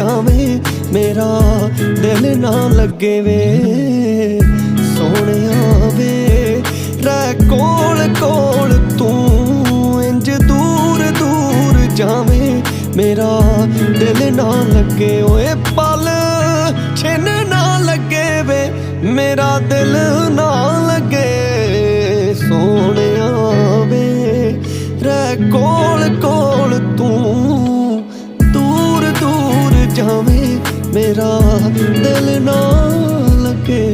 जावे मेरा दिल ना लगे वे सोहणिया वे रह कोल कोल तू इंज दूर दूर जावे मेरा दिल ना लगे ओए पल छिन ना लगे वे मेरा दिल ना लगे सोहणिया वे रह कोल कोल तू दूर दूर जावे मेरा दिल ना लगे।